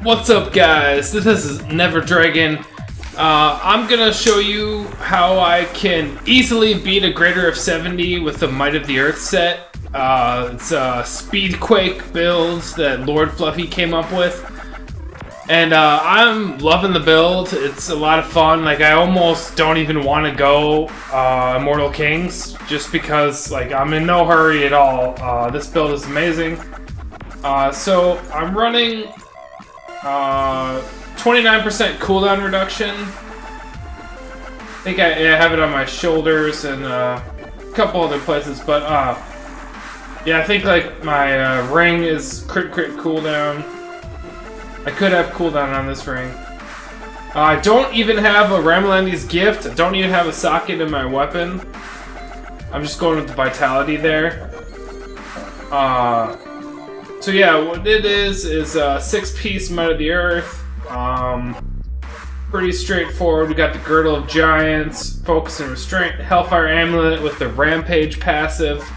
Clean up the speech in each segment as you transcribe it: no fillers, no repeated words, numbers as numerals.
What's up, guys? This is Never Dragon. I'm gonna show you how I can easily beat a greater of 70 with the Might of the Earth set. It's a Speedquake build that Lord Fluffy came up with. And I'm loving the build. It's a lot of fun. Like, I almost don't even want to go Immortal Kings just because, like, I'm in no hurry at all. This build is amazing. So I'm running 29% cooldown reduction. I think I have it on my shoulders and a couple other places, but yeah, I think like my ring is crit cooldown. I could have cooldown on this ring. I don't even have a Ramalandi's gift. I don't even have a socket in my weapon. I'm just going with the vitality there. So yeah, what it is a 6-piece Might of the Earth. Pretty straightforward. We got the Girdle of Giants, Focus and Restraint, Hellfire Amulet with the Rampage passive.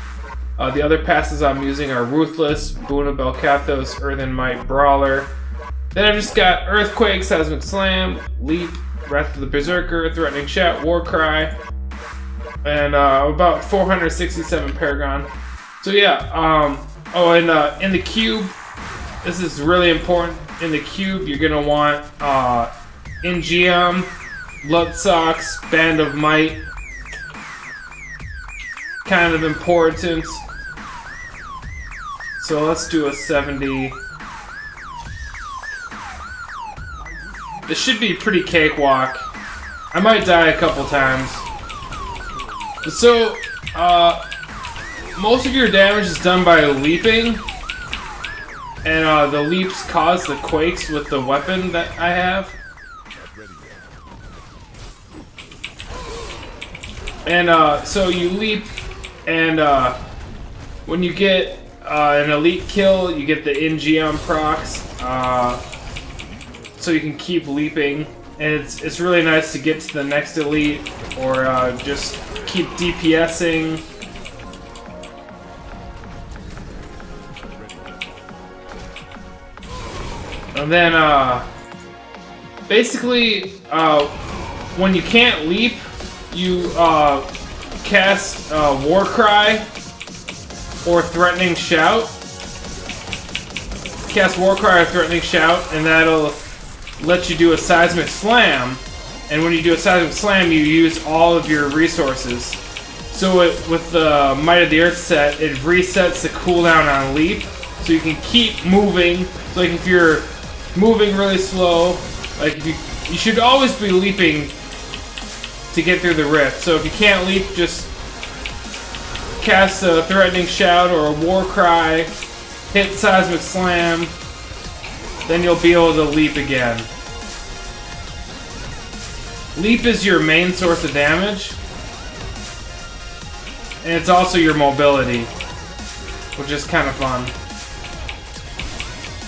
The other passes I'm using are Ruthless, Boon of Belcathos, Earthen Might, Brawler. Then I've just got Earthquake, Seismic Slam, Leap, Wrath of the Berserker, Threatening Shout, Warcry, and about 467 Paragon. So yeah, oh, and in the cube, this is really important. In the cube, you're gonna want Ingeum, Lutsocks, Band of Might. Kind of important. So let's do a 70. This should be pretty cakewalk. I might die a couple times. So, most of your damage is done by leaping, and the leaps cause the quakes with the weapon that I have. And so you leap, and when you get an elite kill, you get the Ingeum procs, so you can keep leaping, and it's really nice to get to the next elite, or just keep DPSing. And then, basically, when you can't leap, you cast Warcry or Threatening Shout. Cast Warcry or Threatening Shout, and that'll let you do a Seismic Slam. And when you do a Seismic Slam, you use all of your resources. So with the Might of the Earth set, it resets the cooldown on Leap, so you can keep moving. So like if you're moving really slow, like if you should always be leaping to get through the rift. So if you can't leap, just cast a Threatening Shout or a Warcry, hit Seismic Slam, then you'll be able to leap again. Leap is your main source of damage, and it's also your mobility, which is kind of fun.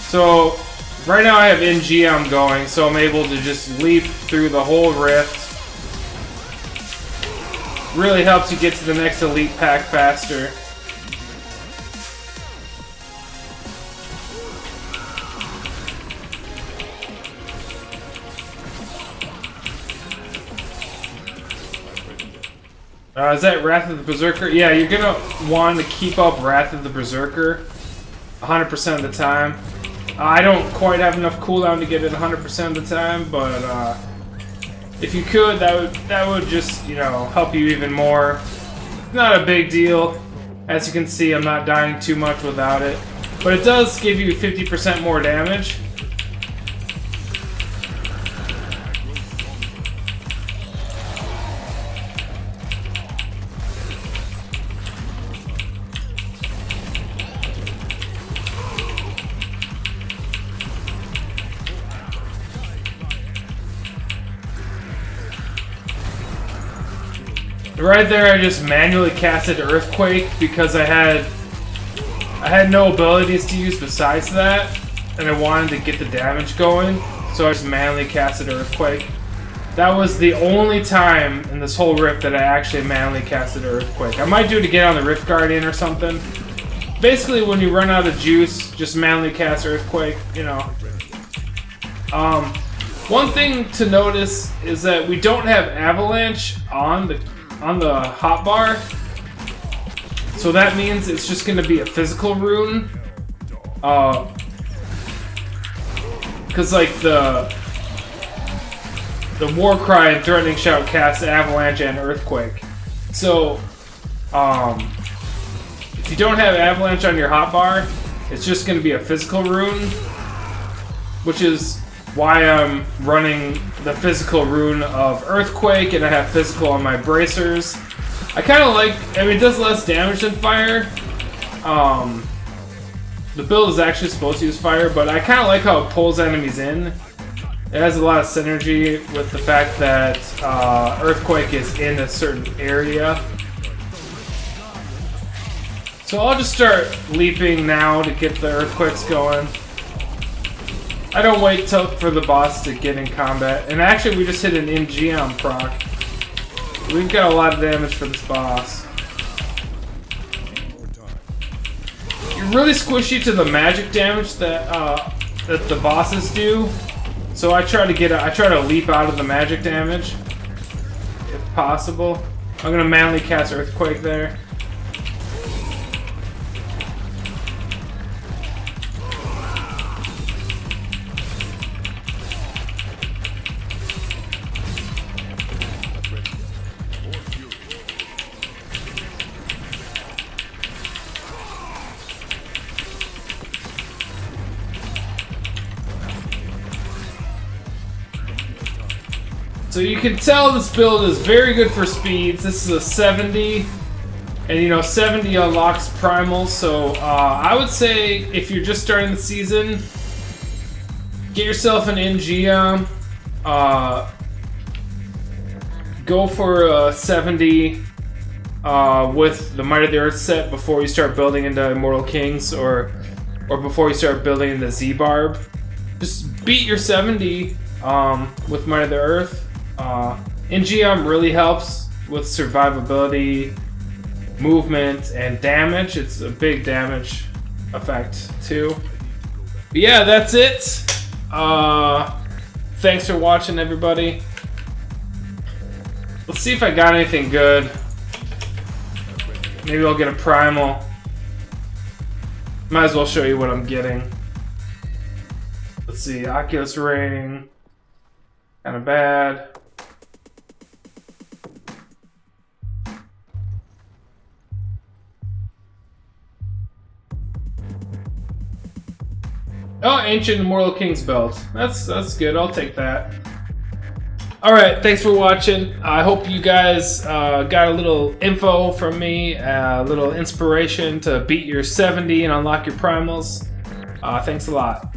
So right now I have Ingeum going, so I'm able to just leap through the whole rift. Really helps you get to the next elite pack faster. Is that Wrath of the Berserker? Yeah, you're gonna want to keep up Wrath of the Berserker 100% of the time. I don't quite have enough cooldown to get it 100% of the time, but if you could, that would just, you know, help you even more. Not a big deal. As you can see, I'm not dying too much without it, but it does give you 50% more damage. Right there, I just manually casted Earthquake because I had no abilities to use besides that, and I wanted to get the damage going, so I just manually casted Earthquake. That was the only time in this whole rift that I actually manually casted Earthquake. I might do it again on the Rift Guardian or something. Basically, when you run out of juice, just manually cast Earthquake, you know. One thing to notice is that we don't have avalanche on the hotbar, so that means it's just going to be a physical rune. Because like the war cry and threatening shout casts avalanche and earthquake. So if you don't have avalanche on your hotbar, it's just going to be a physical rune, which is why I'm running the physical rune of earthquake, and I have physical on my bracers. I kind of like, I mean, it does less damage than fire. The build is actually supposed to use fire, but I kind of like how it pulls enemies in. It has a lot of synergy with the fact that earthquake is in a certain area. So I'll just start leaping now to get the earthquakes going. I don't wait for the boss to get in combat. And actually we just hit an NGM proc. We've got a lot of damage for this boss. You're really squishy to the magic damage that the bosses do. So I try to leap out of the magic damage if possible. I'm gonna manually cast Earthquake there. So you can tell this build is very good for speeds. This is a 70, and you know 70 unlocks primals. So I would say if you're just starting the season, get yourself an NGM. Go for a 70 with the Might of the Earth set before you start building into Immortal Kings, or before you start building into Z-Barb. Just beat your 70 with Might of the Earth. NGM really helps with survivability, movement, and damage. It's a big damage effect too. But yeah, that's it. Thanks for watching, everybody. Let's see if I got anything good. Maybe I'll get a primal. Might as well show you what I'm getting. Let's see, Oculus Ring. Kinda bad. Oh, Ancient Immortal King's Belt. That's good. I'll take that. Alright, thanks for watching. I hope you guys got a little info from me, a little inspiration to beat your 70 and unlock your primals. Thanks a lot.